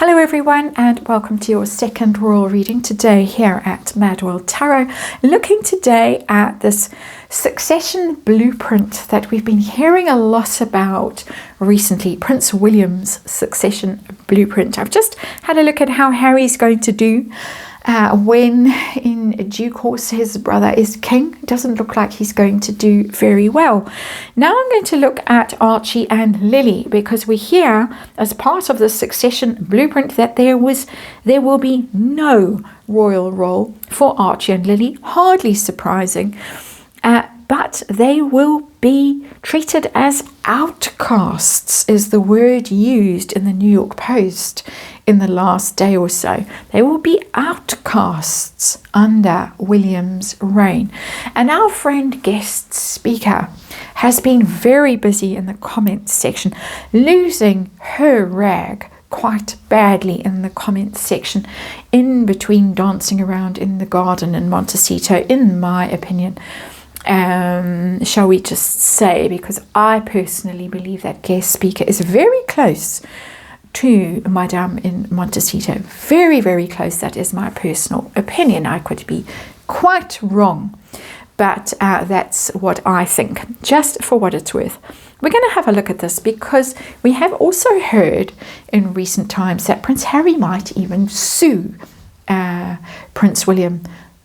Hello everyone, and welcome to your second royal reading today here at MadWorldTarot. Looking today at this succession blueprint that we've been hearing a lot about recently, Prince William's succession blueprint. I've just had a look at how Harry's going to do when in due course his brother is king. It doesn't look like he's going to do very well. Now I'm going to look at Archie and Lili, because we hear as part of the succession blueprint that there will be no royal role for Archie and Lili. Hardly surprising, but they will be treated as outcasts, is the word used in the New York Post in the last day or so. They will be outcasts under William's reign. And our friend guest speaker has been very busy in the comments section, losing her rag quite badly in the comments section, in between dancing around in the garden in Montecito, in my opinion. Shall we just say, because I personally believe that guest speaker is very close to Madame in Montecito. Very, very close. That is my personal opinion. I could be quite wrong, but that's what I think, just for what it's worth. We're going to have a look at this because we have also heard in recent times that Prince Harry might even sue Prince William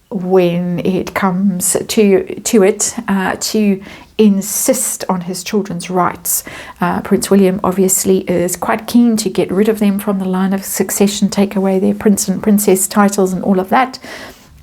when it comes to insist on his children's rights. Prince William obviously is quite keen to get rid of them from the line of succession, take away their prince and princess titles and all of that,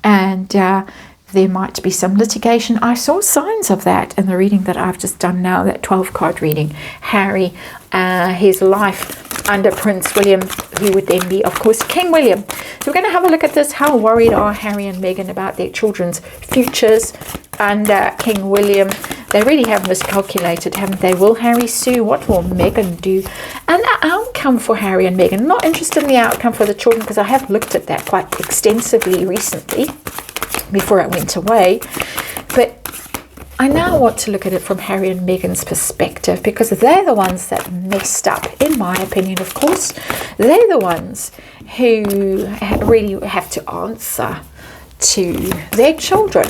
and there might be some litigation. I saw signs of that in the reading that I've just done now, that 12 card reading. Harry, his life under Prince William, who would then be, of course, King William. So we're going to have a look at this. How worried are Harry and Meghan about their children's futures under King William? They really have miscalculated, haven't they? Will Harry sue? What will Meghan do? And the outcome for Harry and Meghan. I'm not interested in the outcome for the children, because I have looked at that quite extensively recently before I went away. But I now want to look at it from Harry and Meghan's perspective, because they're the ones that messed up, in my opinion, of course. They're the ones who really have to answer to their children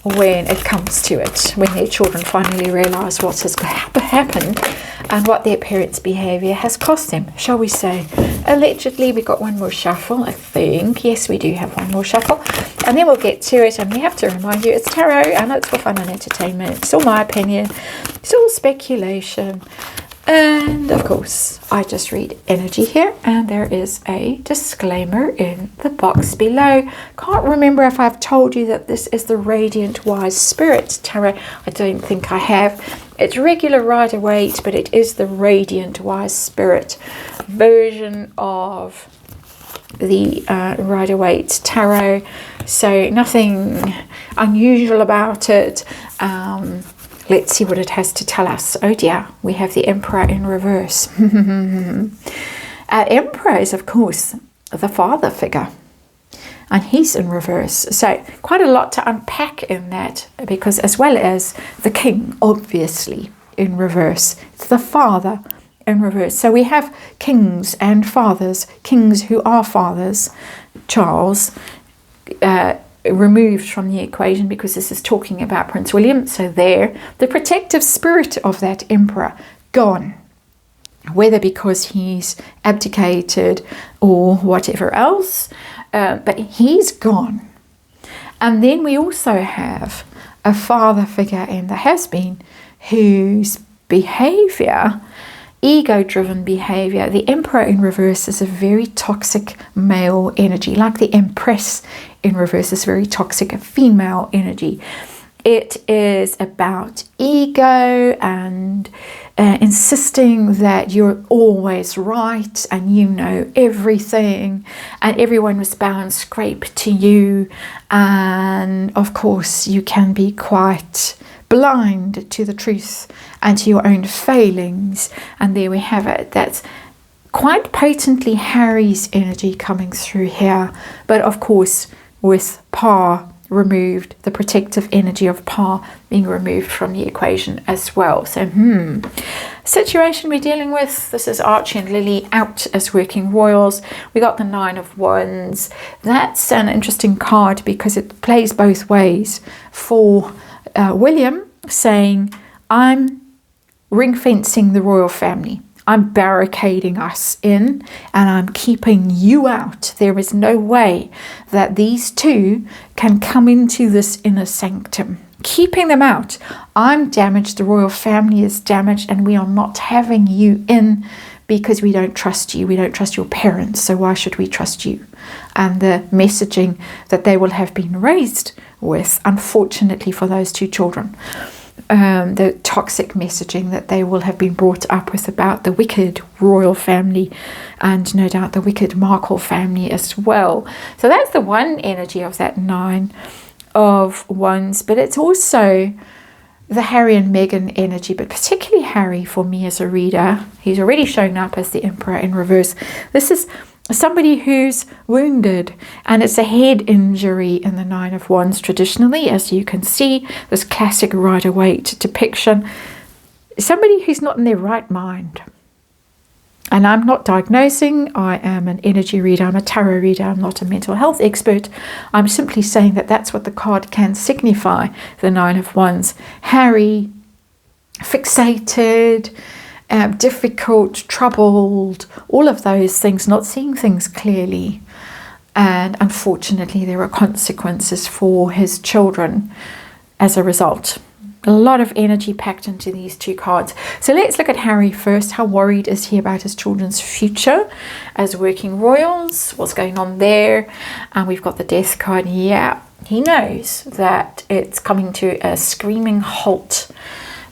when it comes to it, when their children finally realize what has happened and what their parents' behavior has cost them, shall we say. Allegedly, we got one more shuffle, I think. Yes, we do have one more shuffle, and then we'll get to it. And we have to remind you, it's tarot and it's for fun and entertainment. It's all my opinion, it's all speculation, and of course I just read energy here, and there is a disclaimer in the box below. Can't remember if I've told you that this is the Radiant Wise Spirit Tarot. I don't think I have. It's regular Rider-Waite, but it is the Radiant Wise Spirit version of the Rider-Waite Tarot, so nothing unusual about it. Let's see what it has to tell us. Oh dear, we have the Emperor in reverse. Emperor is, of course, the father figure, and he's in reverse. So quite a lot to unpack in that, because as well as the king, obviously, in reverse, it's the father in reverse. So we have kings and fathers, kings who are fathers. Charles, removed from the equation, because this is talking about Prince William. So there, the protective spirit of that emperor gone, whether because he's abdicated or whatever else, but he's gone. And then we also have a father figure in the has-been, whose behavior, ego-driven behavior, the Emperor in reverse is a very toxic male energy, like the Empress in reverse is very toxic female energy. It is about ego and insisting that you're always right and you know everything, and everyone must bow and scrape to you. And of course you can be quite blind to the truth and to your own failings. And there we have it. That's quite patently Harry's energy coming through here, but of course with par removed, the protective energy of Pa being removed from the equation as well. So, situation we're dealing with, this is Archie and Lili out as working royals. We got the 9 of Wands. That's an interesting card because it plays both ways. For William, saying, I'm ring fencing the royal family. I'm barricading us in and I'm keeping you out. There is no way that these two can come into this inner sanctum. Keeping them out. I'm damaged, the royal family is damaged, and we are not having you in because we don't trust you. We don't trust your parents, so why should we trust you? And the messaging that they will have been raised with, unfortunately for those two children, the toxic messaging that they will have been brought up with about the wicked royal family and no doubt the wicked Markle family as well. So that's the one energy of that 9 of Wands, but it's also the Harry and Meghan energy, but particularly Harry for me as a reader. He's already shown up as the Emperor in reverse. This is somebody who's wounded, and it's a head injury in the 9 of Wands traditionally, as you can see, this classic Rider-Waite depiction. Somebody who's not in their right mind. And I'm not diagnosing, I am an energy reader, I'm a tarot reader, I'm not a mental health expert. I'm simply saying that that's what the card can signify, the 9 of Wands. Harry, fixated, difficult, troubled, all of those things, not seeing things clearly. And unfortunately, there are consequences for his children as a result. A lot of energy packed into these two cards. So let's look at Harry first. How worried is he about his children's future as working royals? What's going on there? And we've got the Death card. Yeah, he knows that it's coming to a screaming halt.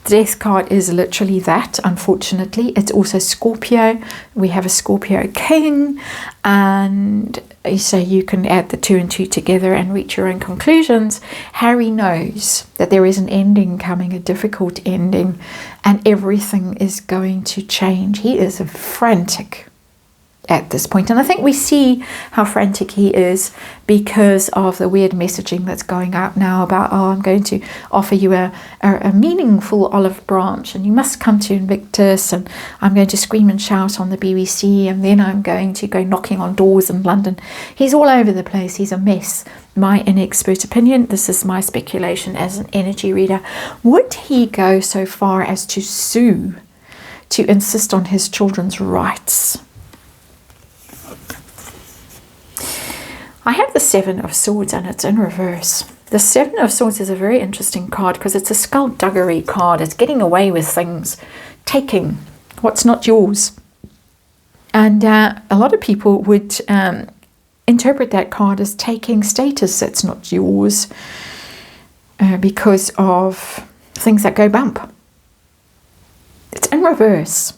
The Death card is literally that, unfortunately. It's also Scorpio. We have a Scorpio king, and so you can add the 2 and 2 together and reach your own conclusions. Harry knows that there is an ending coming, a difficult ending, and everything is going to change. He is frantic at this point, and I think we see how frantic he is because of the weird messaging that's going out now about, oh, I'm going to offer you a meaningful olive branch and you must come to Invictus, and I'm going to scream and shout on the BBC, and then I'm going to go knocking on doors in London. He's all over the place. He's a mess. My inexpert opinion, this is my speculation as an energy reader. Would he go so far as to sue, to insist on his children's rights? I have the 7 of Swords and it's in reverse. The 7 of Swords is a very interesting card because it's a skullduggery card. It's getting away with things, taking what's not yours. And a lot of people would interpret that card as taking status that's not yours because of things that go bump. It's in reverse.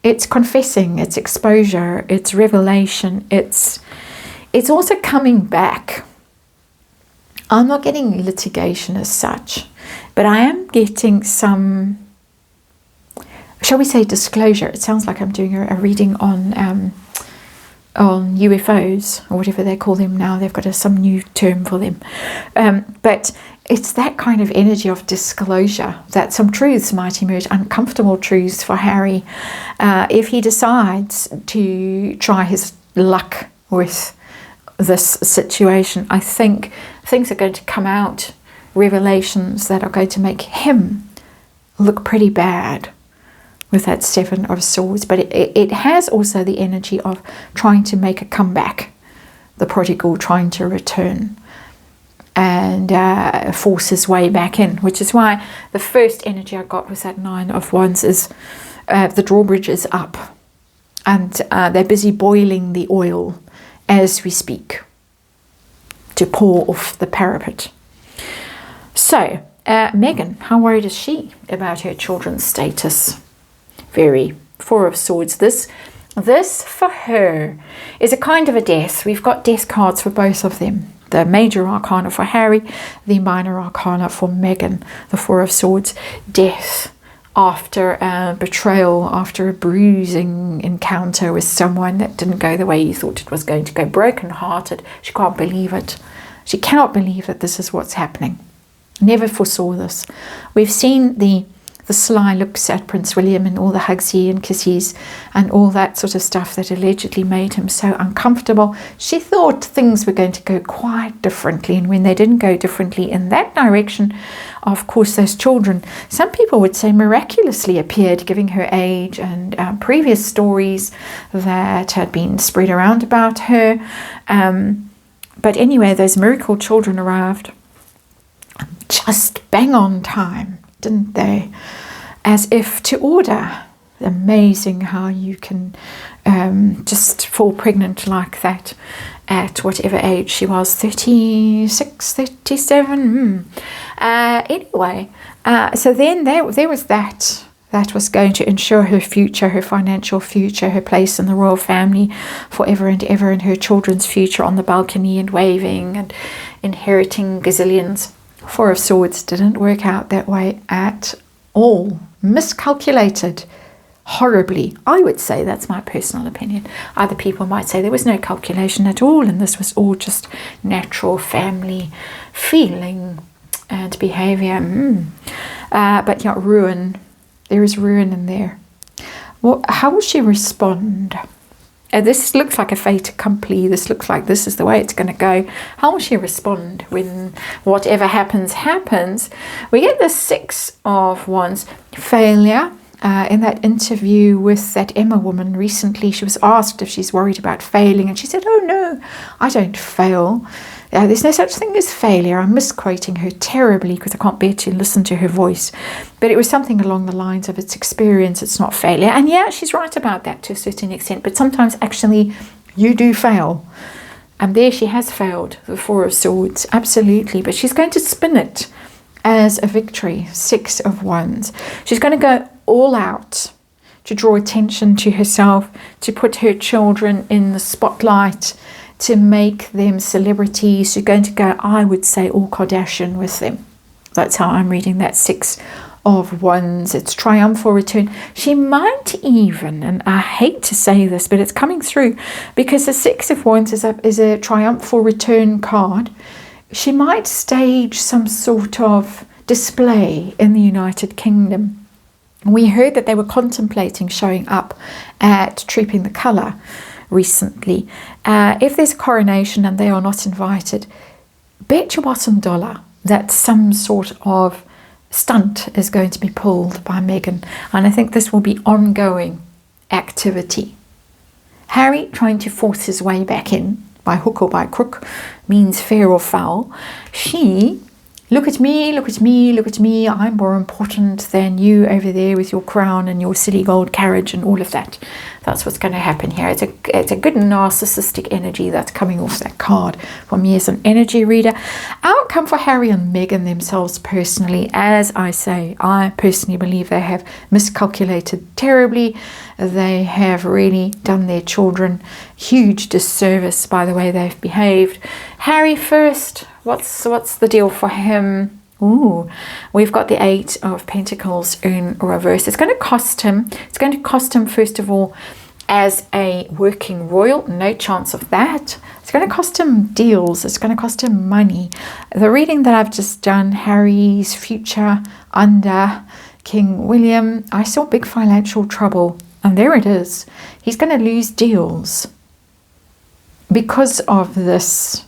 It's confessing, it's exposure, it's revelation, it's also coming back. I'm not getting litigation as such, but I am getting some, shall we say, disclosure. It sounds like I'm doing a reading on UFOs, or whatever they call them now. They've got some new term for them. But it's that kind of energy of disclosure that some truths might emerge, uncomfortable truths for Harry, if he decides to try his luck with this situation. I think things are going to come out, revelations that are going to make him look pretty bad with that 7 of Swords. But it has also the energy of trying to make a comeback, the prodigal trying to return and force his way back in, which is why the first energy I got was that 9 of Wands is the drawbridge is up and they're busy boiling the oil as we speak to pour off the parapet. So Meghan, how worried is she about her children's status? Very. 4 of Swords. This for her is a kind of a death. We've got death cards for both of them. The major arcana for Harry, the minor arcana for Meghan. The 4 of Swords. Death after a betrayal, after a bruising encounter with someone that didn't go the way you thought it was going to go. Broken hearted. She can't believe it. She cannot believe that this is what's happening. Never foresaw this. We've seen the sly looks at Prince William and all the hugsy and kissy and all that sort of stuff that allegedly made him so uncomfortable. She thought things were going to go quite differently, and when they didn't go differently in that direction, of course those children, some people would say miraculously appeared, giving her age and previous stories that had been spread around about her. But anyway, those miracle children arrived just bang on time, didn't they? As if to order. Amazing how you can just fall pregnant like that at whatever age she was, 36, 37. Anyway, so then there was that was going to ensure her future, her financial future, her place in the royal family forever and ever, and her children's future on the balcony and waving and inheriting gazillions. Four of Swords didn't work out that way at all. Miscalculated horribly. I would say that's my personal opinion. Other people might say there was no calculation at all, and this was all just natural family feeling and behavior. But yeah, ruin. There is ruin in there. Well, how will she respond? This looks like a fait accompli. This looks like this is the way it's going to go. How will she respond when whatever happens, happens? We get the Six of Wands. Failure. In that interview with that Emma woman recently, she was asked if she's worried about failing, and she said, "Oh no, I don't fail. There's no such thing as failure." I'm misquoting her terribly because I can't bear to listen to her voice, but it was something along the lines of it's experience, it's not failure. And yeah, she's right about that to a certain extent, but sometimes actually you do fail, and there she has failed, the Four of Swords, absolutely, but she's going to spin it as a victory. Six of Wands. She's going to go all out to draw attention to herself, to put her children in the spotlight, to make them celebrities. She's going to go, I would say, all Kardashian with them. That's how I'm reading that Six of Wands. It's triumphal return. She might even, and I hate to say this, but it's coming through, because the Six of Wands is a triumphal return card. She might stage some sort of display in the United Kingdom. We heard that they were contemplating showing up at Trooping the Colour recently. If there's a coronation and they are not invited, bet your bottom dollar that some sort of stunt is going to be pulled by Meghan. And I think this will be ongoing activity. Harry trying to force his way back in by hook or by crook means fair or foul. She, look at me, look at me, look at me, I'm more important than you over there with your crown and your silly gold carriage and all of that. That's what's going to happen here. It's a good narcissistic energy that's coming off that card for me as an energy reader. Outcome for Harry and Meghan themselves personally, as I say, I personally believe they have miscalculated terribly. They have really done their children huge disservice by the way they've behaved. Harry first, what's the deal for him? Ooh, we've got the Eight of Pentacles in reverse. It's going to cost him. It's going to cost him, first of all, as a working royal. No chance of that. It's going to cost him deals. It's going to cost him money. The reading that I've just done, Harry's future under King William, I saw big financial trouble. And there it is. He's going to lose deals because of this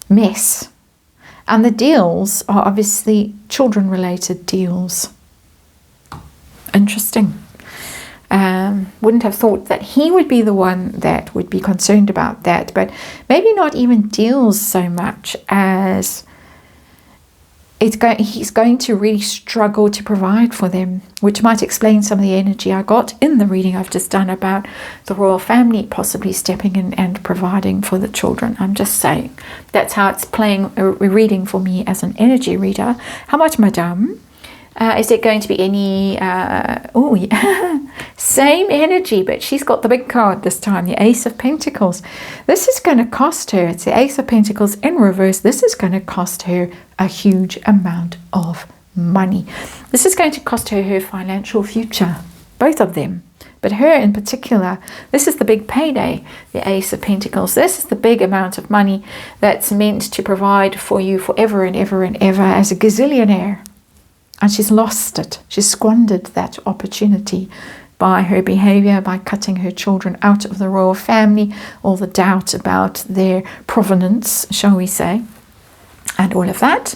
mess. And the deals are obviously children-related deals. Interesting. Wouldn't have thought that he would be the one that would be concerned about that. But maybe not even deals so much as he's going to really struggle to provide for them, which might explain some of the energy I got in the reading I've just done about the royal family possibly stepping in and providing for the children. I'm just saying that's how it's playing a reading for me as an energy reader. How much, madame? Is there going to be any same energy, but she's got the big card this time, the Ace of Pentacles. This is going to cost her, it's the Ace of Pentacles in reverse. This is going to cost her a huge amount of money. This is going to cost her her financial future. both of them. But her in particular, this is the big payday, the Ace of Pentacles. This is the big amount of money that's meant to provide for you forever and ever and ever as a gazillionaire. And she's lost it. She's squandered that opportunity by her behavior, by cutting her children out of the royal family, all the doubt about their provenance, shall we say, and all of that.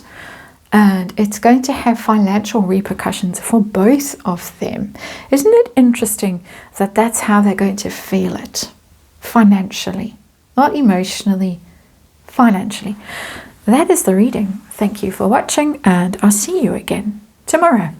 And it's going to have financial repercussions for both of them. Isn't it interesting that that's how they're going to feel it? Financially, not emotionally, financially. That is the reading. Thank you for watching, and I'll see you again tomorrow.